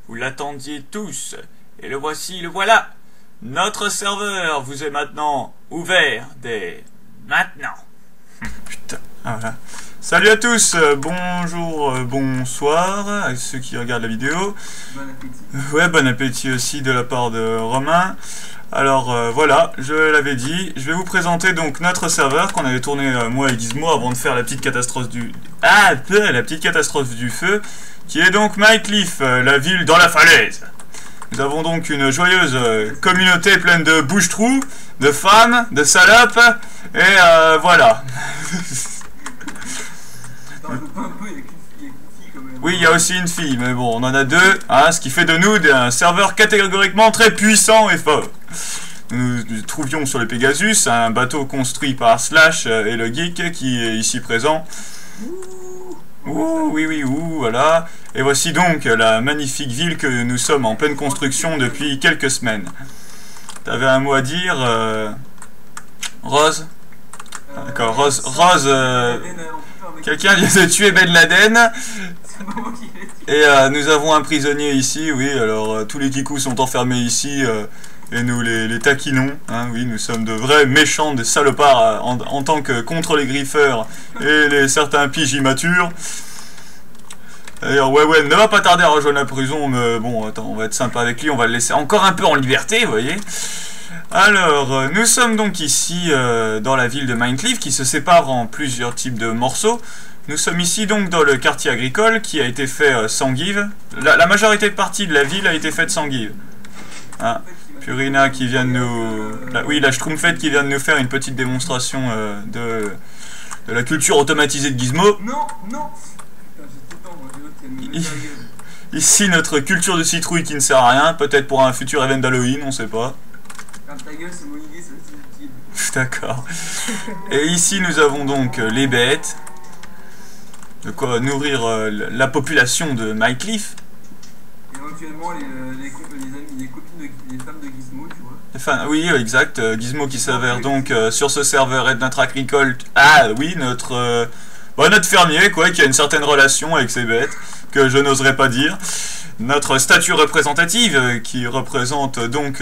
vous l'attendiez tous, et le voici, le voilà. Notre serveur vous est maintenant ouvert dès maintenant. Putain, voilà. Salut à tous, bonjour, bonsoir à ceux qui regardent la vidéo. Bon appétit. Ouais, bon appétit aussi de la part de Romain. Alors voilà, je l'avais dit, je vais vous présenter donc notre serveur qu'on avait tourné moi et Gizmo avant de faire la petite catastrophe du... la petite catastrophe du feu, qui est donc Mycliff, la ville dans la falaise. Nous avons donc une joyeuse communauté pleine de bouche-trous, de femmes, de salopes, et voilà. Attends, je vois un peu, il y a qu'une fille quand même. Oui, il y a aussi une fille, mais bon, on en a deux, hein, ce qui fait de nous un serveur catégoriquement très puissant et fort. Nous trouvions sur le Pegasus un bateau construit par Slash et le Geek qui est ici présent. Ouh, oui, oui, ouh, voilà. Et voici donc la magnifique ville que nous sommes en pleine construction depuis quelques semaines. T'avais un mot à dire, Rose? D'accord, Rose, quelqu'un vient de tuer Ben Laden. Et nous avons un prisonnier ici, oui, alors tous les kikous sont enfermés ici, et nous les taquinons, hein, oui, nous sommes de vrais méchants, des salopards en tant que contre les griffeurs et certains piges immatures. D'ailleurs, ouais, ne va pas tarder à rejoindre la prison, mais bon, attends, on va être sympa avec lui, on va le laisser encore un peu en liberté, vous voyez. Alors, nous sommes donc ici dans la ville de Mycliff qui se sépare en plusieurs types de morceaux. Nous sommes ici donc dans le quartier agricole qui a été fait sans give. La majorité de partie de la ville a été faite sans give. Ah, Purina qui vient de nous... oui, la Schtroumpfette qui vient de nous faire une petite démonstration de la culture automatisée de Gizmo. Non, non. Putain, j'étais temps, moi, j'ai noté, Ici, notre culture de citrouille qui ne sert à rien. Peut-être pour un futur event d'Halloween, on sait pas. Ferme ta gueule, c'est mon idée, c'est utile. D'accord. Et ici, nous avons donc les bêtes. De quoi nourrir la population de Mycliff. Éventuellement les amis, les copines, les femmes de Gizmo, tu vois. Enfin, oui, exact. Gizmo qui s'avère donc sur ce serveur être notre agricole. Ah oui, notre fermier, quoi, qui a une certaine relation avec ses bêtes, que je n'oserais pas dire. Notre statue représentative qui représente donc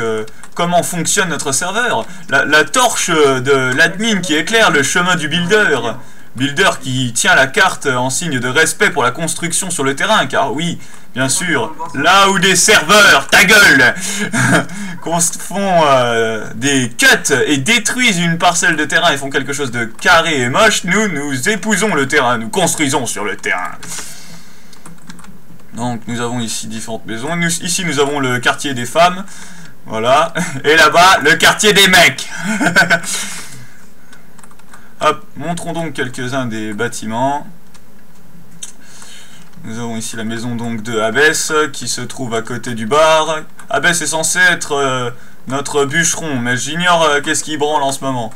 comment fonctionne notre serveur. La torche de l'admin qui éclaire le chemin du builder. Builder qui tient la carte en signe de respect pour la construction sur le terrain, car oui, bien sûr, là où des serveurs, ta gueule, font des cuts et détruisent une parcelle de terrain et font quelque chose de carré et moche, nous épousons le terrain, nous construisons sur le terrain. Donc nous avons ici différentes maisons, ici nous avons le quartier des femmes, voilà, et là-bas le quartier des mecs. Hop, montrons donc quelques-uns des bâtiments. Nous avons ici la maison donc de Abbess qui se trouve à côté du bar. Abbess est censé être notre bûcheron, mais j'ignore qu'est-ce qu'il branle en ce moment.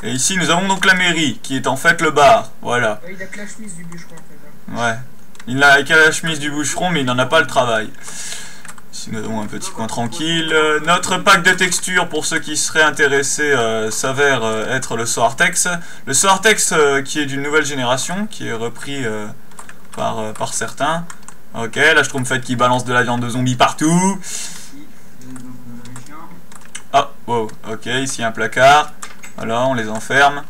Et ici nous avons donc la mairie qui est en fait le bar, voilà. Il a que la chemise du bûcheron en fait. Ouais, il n'a que la chemise du bûcheron mais il n'en a pas le travail. Ici nous avons un petit coin tranquille. Notre pack de textures, pour ceux qui seraient intéressés, s'avère être le Soartex. Le Soartex qui est d'une nouvelle génération, qui est repris par certains. Ok, la Schtroumpfette qui balance de la viande de zombie partout. Ah, wow, ok, ici un placard. Voilà, on les enferme.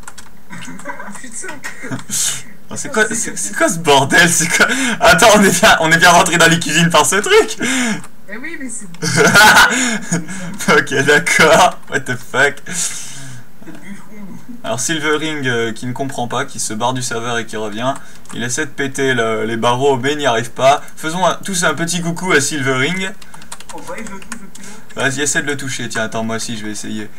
C'est quoi ce bordel? C'est quoi? Attends, on est bien rentré dans les cuisines par ce truc. Eh oui, mais c'est... Ok, d'accord. What the fuck. Alors Silvering qui ne comprend pas, qui se barre du serveur et qui revient. Il essaie de péter les barreaux mais n'y arrive pas. Faisons tous un petit coucou à Silvering. Vas-y, essaie de le toucher. Tiens, attends, moi aussi je vais essayer.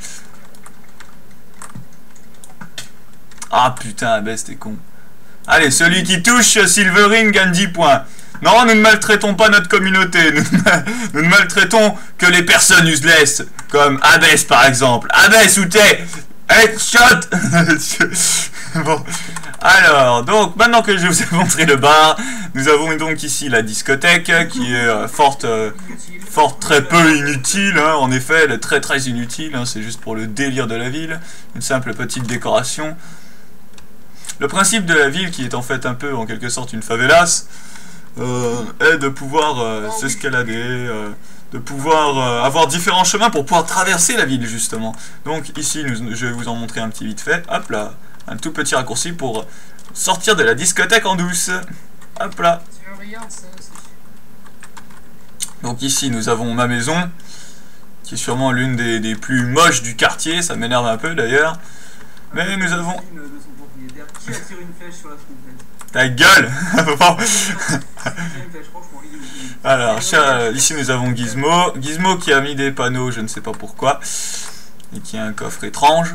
Ah putain, Abbess, t'es con. Allez, celui qui touche Silvering gagne 10 points. Non, nous ne maltraitons pas notre communauté. Nous ne maltraitons que les personnes useless. Comme Abbess par exemple. Abbess, où t'es? Headshot. Bon. Alors, donc, maintenant que je vous ai montré le bar, nous avons donc ici la discothèque qui est fort très peu inutile, hein, en effet, elle est très inutile, hein, c'est juste pour le délire de la ville. Une simple petite décoration. Le principe de la ville qui est en fait un peu en quelque sorte une favelas, est de pouvoir s'escalader, de pouvoir avoir différents chemins pour pouvoir traverser la ville justement. Donc ici, je vais vous en montrer un petit vite fait. Hop là, un tout petit raccourci pour sortir de la discothèque en douce. Hop là. Donc ici, nous avons ma maison, qui est sûrement l'une des plus moches du quartier. Ça m'énerve un peu d'ailleurs. Mais nous avons... Qui a tiré une flèche sur la trompette? Ta gueule. Alors, ici nous avons Gizmo. Gizmo qui a mis des panneaux, je ne sais pas pourquoi. Et qui a un coffre étrange.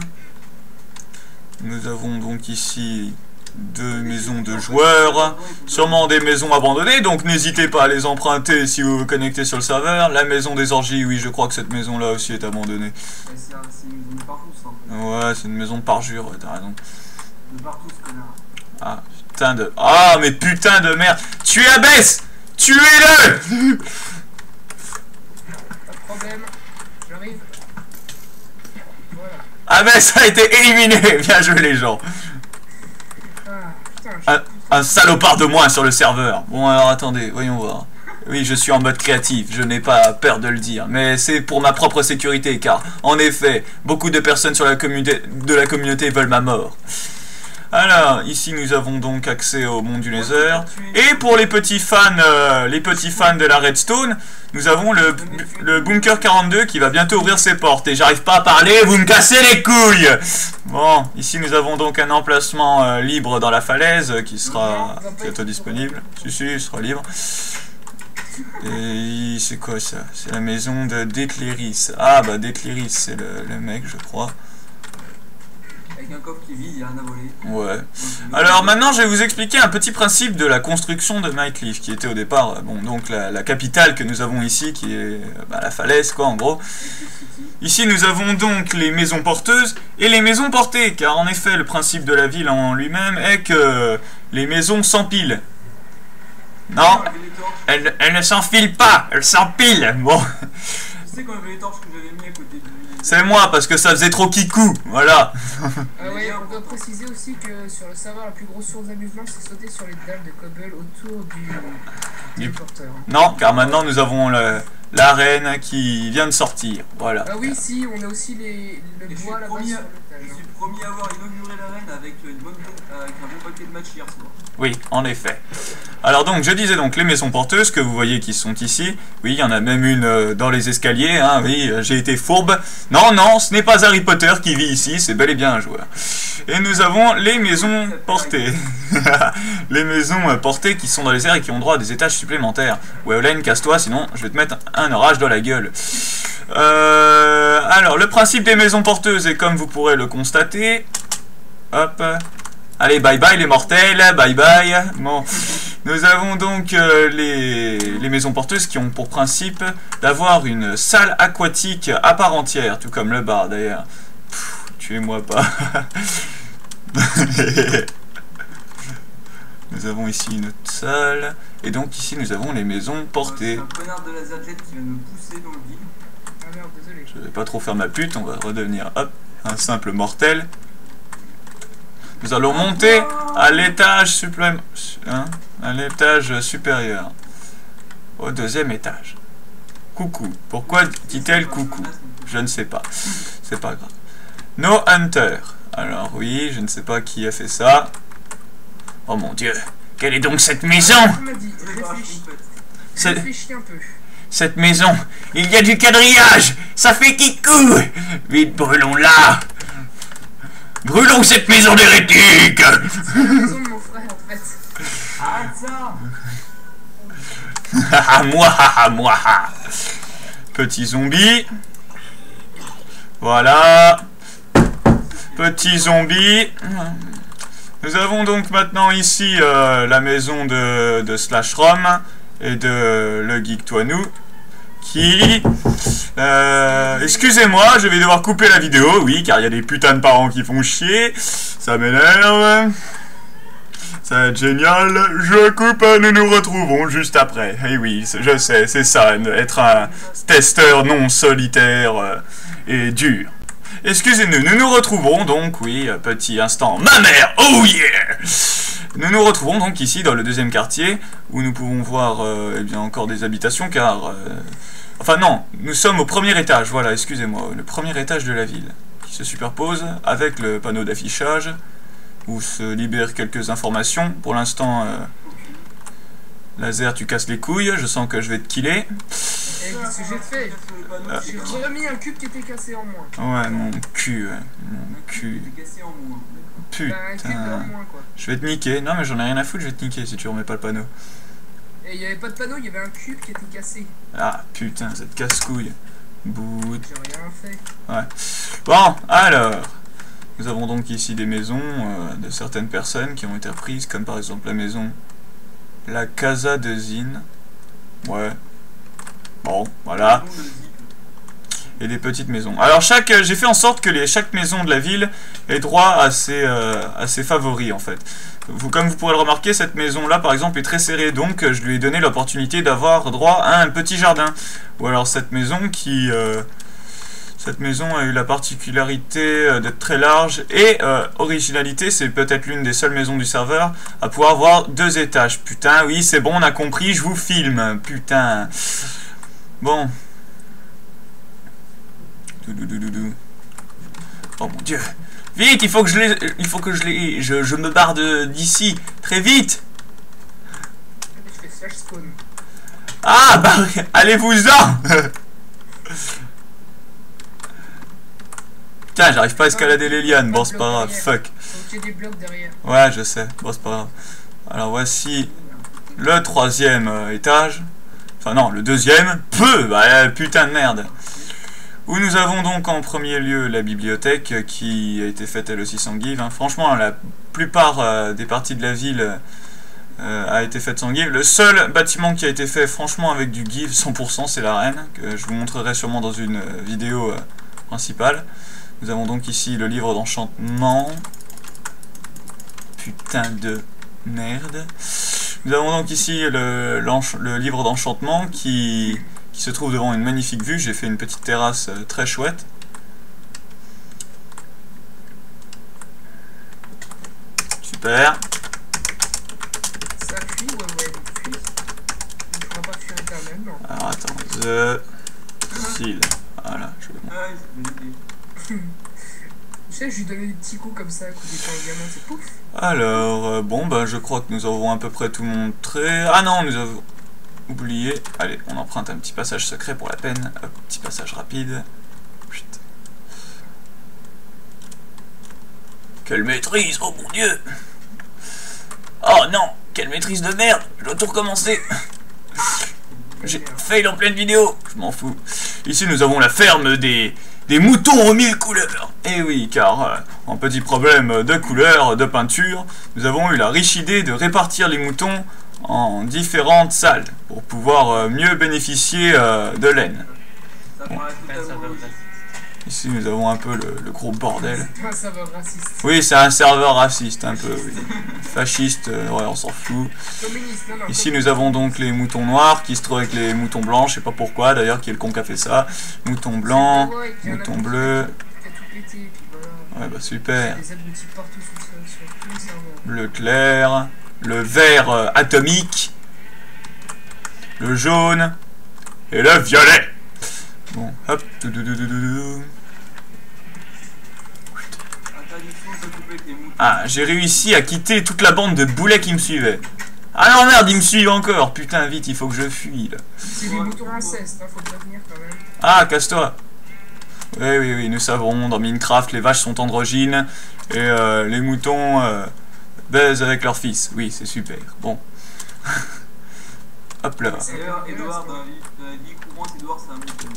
Nous avons donc ici 2 maisons de joueurs. Sûrement des maisons abandonnées, donc n'hésitez pas à les emprunter si vous vous connectez sur le serveur. La maison des orgies, oui, je crois que cette maison-là aussi est abandonnée. C'est une maison de partout, ça, en fait. Ouais, c'est une maison de parjure, ouais, t'as raison. De partout, ce connard. Ah, putain de... Ah, mais putain de merde. Tu abaisse. Tuez-le. Pas de problème. J'arrive. Voilà. Ah ben ça a été éliminé. Bien joué les gens. Putain, Un salopard de moins sur le serveur. Bon alors attendez, voyons voir. Oui, je suis en mode créatif, je n'ai pas peur de le dire, mais c'est pour ma propre sécurité, car en effet, beaucoup de personnes de la communauté veulent ma mort. Alors, ici nous avons donc accès au monde du Nether. Et pour les petits fans de la Redstone, nous avons le Bunker 42 qui va bientôt ouvrir ses portes. Et j'arrive pas à parler, vous me cassez les couilles. Bon, ici nous avons donc un emplacement libre dans la falaise qui sera bientôt disponible. Si, il sera libre. Et c'est quoi ça? C'est la maison de Décléris. Ah bah Décléris, c'est le mec je crois. Avec un coffre qui vit, il n'y a rien à voler. Ouais. Alors maintenant je vais vous expliquer un petit principe de la construction de Nightleaf, qui était au départ bon, donc la capitale que nous avons ici, qui est la falaise quoi en gros. Ici nous avons donc les maisons porteuses et les maisons portées, car en effet le principe de la ville en lui-même est que les maisons s'empilent. Non, elle ne s'enfile pas, elle s'empile. Bon. Tu sais quand il y avait les torches que j'avais mis à côté de lui. C'est moi, parce que ça faisait trop kikou, voilà. Ah ouais, on doit préciser aussi que sur le serveur, la plus grosse source d'amusement, c'est sauter sur les dalles de cobble autour du porteur. Non, car maintenant nous avons l'arène qui vient de sortir, voilà. Ah oui, si, on a aussi le bois là-bas sur l'étage. Je suis le premier à avoir inauguré l'arène avec un bon paquet de matchs hier soir. Oui, en effet. Alors donc, je disais donc les maisons porteuses que vous voyez qui sont ici. Oui, il y en a même une dans les escaliers, hein, oui, j'ai été fourbe. Non, non, ce n'est pas Harry Potter qui vit ici, c'est bel et bien un joueur. Et nous avons les maisons portées. Les maisons portées qui sont dans les airs et qui ont droit à des étages supplémentaires. Ouais, Olen, casse-toi, sinon je vais te mettre un orage dans la gueule. Alors, le principe des maisons porteuses est comme vous pourrez le constater. Hop. Allez, bye bye les mortels, bye bye. Bon, nous avons donc les maisons porteuses qui ont pour principe d'avoir une salle aquatique à part entière, tout comme le bar d'ailleurs. Tuez-moi pas. Nous avons ici une autre salle, et donc ici nous avons les maisons portées. C'est un connard de laserjet qui vient me pousser dans le vide. Ah merde, désolé. Je vais pas trop faire ma pute, on va redevenir, hop, un simple mortel. Nous allons monter à l'étage supplémentaire, hein, à l'étage supérieur, au deuxième étage. Coucou. Pourquoi dit-elle coucou? Je ne sais pas. C'est pas grave. No Hunter. Alors oui, je ne sais pas qui a fait ça. Oh mon Dieu. Quelle est donc cette maison? Réfléchis un peu. Cette maison, il y a du quadrillage. Ça fait kikou. Vite, brûlons-la. Brûlons cette maison d'hérétique! C'est la maison de mon frère en fait. Arrête ça! Moi! Petit zombie. Voilà. Petit zombie. Nous avons donc maintenant ici la maison de Slashrom et de Le Geek Toinou. Qui... excusez-moi, je vais devoir couper la vidéo, oui, car il y a des putains de parents qui font chier. Ça m'énerve. Ça va être génial. Je coupe, nous nous retrouvons juste après. Et oui, je sais, c'est ça, être un testeur non solitaire et dur. Excusez-nous, nous nous retrouvons donc, oui, petit instant. Ma mère, oh yeah! Nous nous retrouvons donc ici dans le deuxième quartier, où nous pouvons voir eh bien, encore des habitations, car... enfin non, nous sommes au premier étage, voilà, excusez-moi, le premier étage de la ville, qui se superpose avec le panneau d'affichage, où se libèrent quelques informations. Pour l'instant, laser, tu casses les couilles, je sens que je vais te killer. Et qu'est-ce que j'ai fait? J'ai remis un cube qui était cassé en moins. Ouais, mon cul, mon cul. Putain. Je vais te niquer. Non, mais j'en ai rien à foutre, je vais te niquer si tu remets pas le panneau. Et il n'y avait pas de panneau, il y avait un cube qui était cassé. Ah, putain, cette casse-couille. Bout. J'ai rien fait. Ouais. Bon, alors. Nous avons donc ici des maisons de certaines personnes qui ont été reprises, comme par exemple la maison La Casa de Zine. Ouais. Bon, voilà. Et des petites maisons. Alors j'ai fait en sorte que chaque maison de la ville ait droit à ses favoris en fait. Comme vous pourrez le remarquer, cette maison là par exemple est très serrée, donc je lui ai donné l'opportunité d'avoir droit à un petit jardin. Ou alors cette maison a eu la particularité d'être très large et originalité, c'est peut-être l'une des seules maisons du serveur à pouvoir avoir 2 étages. Putain, oui c'est bon, on a compris, je vous filme. Putain. Bon. Oh mon dieu. Vite, il faut que je me barre d'ici. Très vite. Je fais slash spawn. Ah bah allez-vous-en. Putain, j'arrive pas à escalader les lianes. Bon, c'est pas grave. Fuck. Donc il y a des blocs derrière. Ouais, je sais. Bon, c'est pas grave. Alors voici le 3e étage. Enfin non, le 2e. Bah putain de merde. Où nous avons donc en premier lieu la bibliothèque qui a été faite elle aussi sans give. Hein. Franchement, la plupart des parties de la ville a été faite sans give. Le seul bâtiment qui a été fait franchement avec du give 100%, c'est l'arène, que je vous montrerai sûrement dans une vidéo principale. Nous avons donc ici le livre d'enchantement. Putain de merde. Nous avons donc ici le livre d'enchantement qui se trouve devant une magnifique vue. J'ai fait une petite terrasse très chouette. Super. Ça cuit, ouais, cuit. Il ne pourra pas fuir éternellement. Alors attends, the seal. Voilà, je vais... Tu sais, je lui donnais des petits coups comme ça, coups d'épée en diamant, c'est pouf. Alors, bon, bah je crois que nous avons à peu près tout montré. Ah non, nous avons oublié. Allez, on emprunte un petit passage secret pour la peine. Hop, petit passage rapide. Chut. Quelle maîtrise, oh mon dieu. Oh non, quelle maîtrise de merde. Je dois tout recommencer. J'ai fail en pleine vidéo. Je m'en fous. Ici, nous avons la ferme des moutons aux 1000 couleurs. Et oui, car en petit problème de couleur, de peinture, nous avons eu la riche idée de répartir les moutons en différentes salles pour pouvoir mieux bénéficier de laine. Bon. Ici, nous avons un peu le gros bordel. C'est un serveur raciste. Oui, c'est un serveur raciste, un peu, oui. Fasciste, ouais, on s'en fout. Communiste, non, ici, nous avons donc les moutons noirs qui se trouvent avec les moutons blancs. Je sais pas pourquoi, d'ailleurs, qui est le con qui a fait ça. Mouton blanc, mouton bleu. Ouais, bah super. Bleu clair, le vert atomique, le jaune et le violet. Bon, hop. Ah, j'ai réussi à quitter toute la bande de boulets qui me suivaient. Ah non, merde, ils me suivent encore. Putain, vite, il faut que je fuis, là. C'est des moutons incestes, hein, faut prévenir quand même. Ah, casse-toi. Oui, oui, oui, nous savons, dans Minecraft, les vaches sont androgynes et les moutons baisent avec leurs fils. Oui, c'est super. Bon. Hop là. D'ailleurs, Edouard, dans la vie courante, Edouard, c'est un mouton.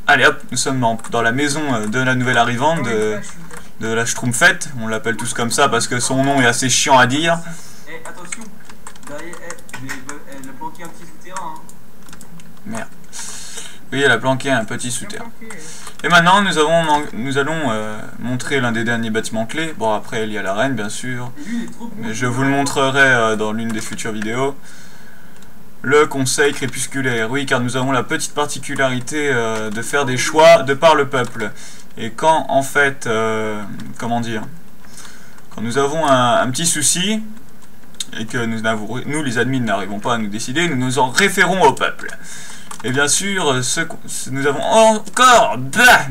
Allez, hop, nous sommes dans la maison de la nouvelle arrivante, de la Schtroumpfette. On l'appelle tous comme ça parce que son nom est assez chiant à dire. Eh, attention, derrière, elle a planqué un petit souterrain. Hein. Merde. Oui, elle a planqué un petit souterrain. Et maintenant, nous allons montrer l'un des derniers bâtiments clés. Bon, après, il y a l'arène, bien sûr. Mais je vous le montrerai dans l'une des futures vidéos. Le conseil crépusculaire. Oui, car nous avons la petite particularité de faire des choix de par le peuple. Et quand, en fait, comment dire, quand nous avons un petit souci, et que nous les admins n'arrivons pas à nous décider, nous nous en référons au peuple. Et bien sûr, nous avons encore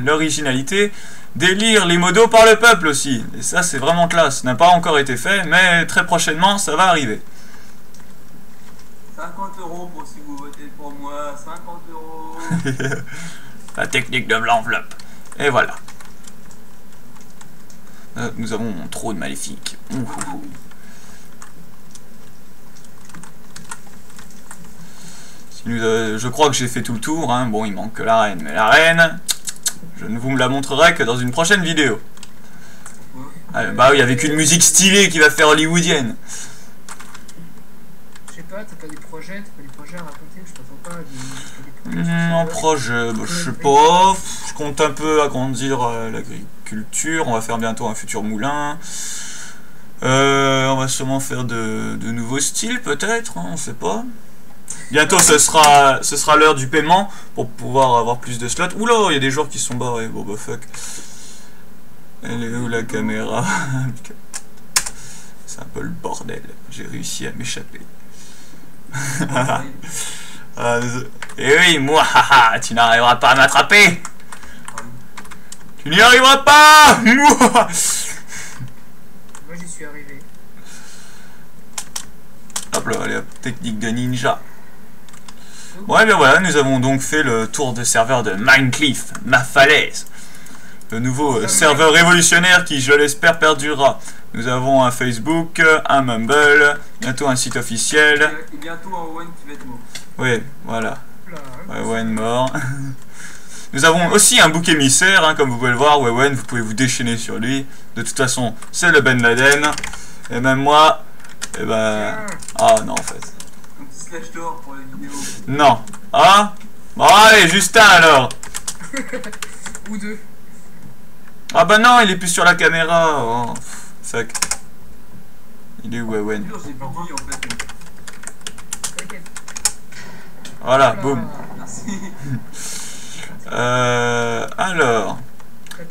l'originalité d'élire les modos par le peuple aussi. Et ça, c'est vraiment classe. Ça n'a pas encore été fait, mais très prochainement, ça va arriver. 50 € pour si vous votez pour moi, 50 €. La technique de l'enveloppe. Et voilà. Nous avons mon trône maléfique. Je crois que j'ai fait tout le tour, hein. Bon, il manque que la reine, mais la reine, je ne vous me la montrerai que dans une prochaine vidéo. Bah oui, avec une musique stylée qui va faire hollywoodienne. Je sais pas, t'as pas des projets à raconter, je t'entends pas. Un projet, bah, je sais pas, je compte un peu agrandir l'agriculture, on va faire bientôt un futur moulin. On va sûrement faire de nouveaux styles peut-être, hein, on sait pas. Bientôt ce sera l'heure du paiement pour pouvoir avoir plus de slots. Oula, il y a des joueurs qui sont barrés. Bon bah fuck. Elle est où la caméra? C'est un peu le bordel. J'ai réussi à m'échapper. Et oui, moi, tu n'arriveras pas à m'attraper. Tu n'y arriveras pas. Moi j'y suis arrivé. Hop là, allez hop, technique de ninja. Ouais, bien voilà, nous avons donc fait le tour de serveur de Minecliff, ma falaise. Le nouveau serveur révolutionnaire qui, je l'espère, perdurera. Nous avons un Facebook, un Mumble, bientôt un site officiel. Et bientôt un Owen qui va être mort. Oui, voilà. Owen mort. Nous avons aussi un bouc émissaire, hein, comme vous pouvez le voir. Owen, vous pouvez vous déchaîner sur lui. De toute façon, c'est le Ben Laden. Et même moi, eh ben... Ah non, en fait. Un petit slash d'or pour la vidéo. Non. Ah bon, allez, Justin alors. Ou deux. Ah bah non, il est plus sur la caméra. Oh, fuck. Il est où, Owen? J'ai plus dit en fait. Voilà, boum. Merci. Alors...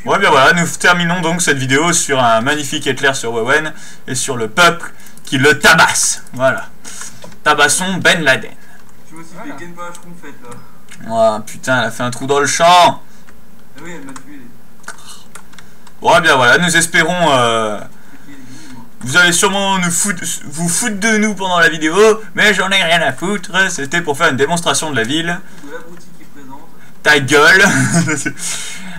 Ouais, bien voilà, nous terminons donc cette vidéo sur un magnifique éclair sur Owen et sur le peuple qui le tabasse. Voilà. Tabassons Ben Laden. Je me suis fait Game Boy Schtroumpfette là. Oh putain, elle a fait un trou dans le champ. Ah oui, elle m'a tué. Ouais, bien voilà, nous espérons... Vous allez sûrement vous foutre de nous pendant la vidéo, mais j'en ai rien à foutre, c'était pour faire une démonstration de la ville. De l'abruti qui présente. Ta gueule.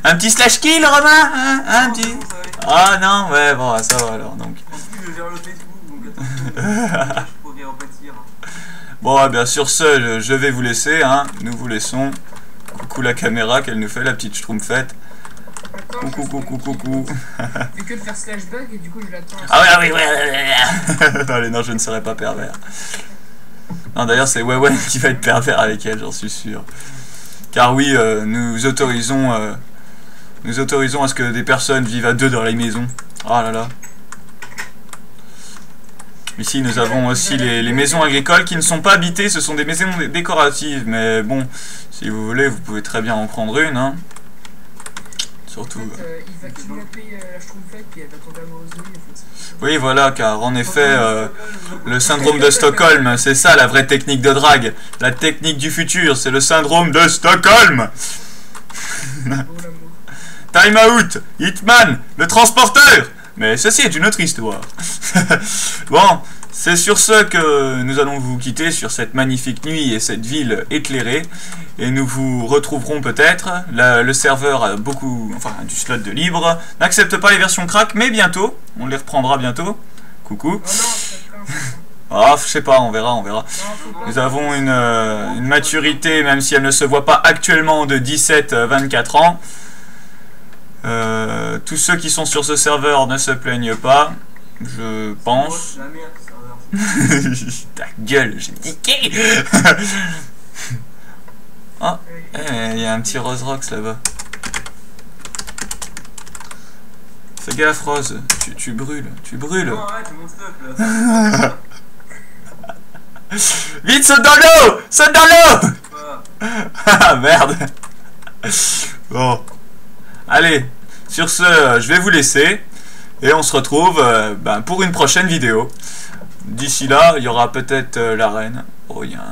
Un petit slash kill, Romain, hein, un petit... Ah non, ouais, bon, ça va alors, donc... En plus, je gère le Facebook, donc attention, je pourrais en pâtir. Bon, bien sur ce, je vais vous laisser, hein, nous vous laissons. Coucou la caméra qu'elle nous fait, la petite schtroumpfette. Coucou, coucou, coucou. J'ai que de faire slash bug et du coup je l'attends. Ah ouais, oui, allez, non, je ne serai pas pervers. Non, d'ailleurs, c'est Wewen qui va être pervers avec elle, j'en suis sûr. Car oui, nous autorisons à ce que des personnes vivent à deux dans les maisons. Ah là là. Ici, nous avons aussi les maisons agricoles qui ne sont pas habitées, ce sont des maisons décoratives. Mais bon, si vous voulez, vous pouvez très bien en prendre une, hein. Surtout... En fait, il va kidnapper la schtroumpfette puis elle va tomber amoureuse de lui en fait. Oui, voilà, car en effet, le syndrome de Stockholm, c'est ça la vraie technique de drague. La technique du futur, c'est le syndrome de Stockholm. Time out, Hitman, le transporteur. Mais ceci est une autre histoire. Bon, c'est sur ce que nous allons vous quitter sur cette magnifique nuit et cette ville éclairée. Et nous vous retrouverons peut-être. Le serveur a du slot de libre. N'accepte pas les versions crack, mais bientôt. On les reprendra bientôt. Coucou. Ah, je sais pas, on verra. Nous avons une maturité, même si elle ne se voit pas actuellement, de 17-24 ans. Tous ceux qui sont sur ce serveur ne se plaignent pas, je pense. Ta gueule, j'ai niqué. Ah, il y a un petit Rose Rocks là-bas. Fais gaffe, Rose, tu brûles. Non, arrête, mon stuff là. Vite, saute dans l'eau. Saute dans l'eau. Ah, merde. Bon. Allez, sur ce, je vais vous laisser. Et on se retrouve pour une prochaine vidéo. d'ici là, il y aura peut-être l'arène. Oh, il y a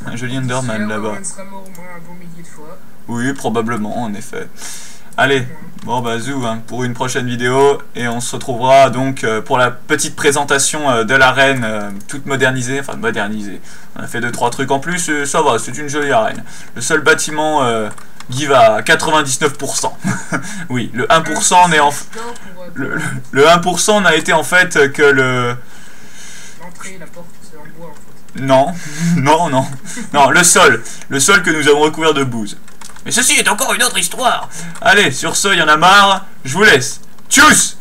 un joli Enderman là-bas. Sera mort au moins un bon millier de fois. Oui, probablement, en effet. Allez, bon bah zou hein, pour une prochaine vidéo, et on se retrouvera donc pour la petite présentation de l'arène toute modernisée, enfin modernisée. On a fait 2-3 trucs en plus, ça va, c'est une jolie arène. Le seul bâtiment give à 99%. Oui, le 1% n'est en le 1% n'a été en fait que le... L'entrée, la porte, c'est en bois en fait. Non, non, le sol que nous avons recouvert de bouse. Mais ceci est encore une autre histoire. Allez, sur ce, il y en a marre, je vous laisse. Tchuss!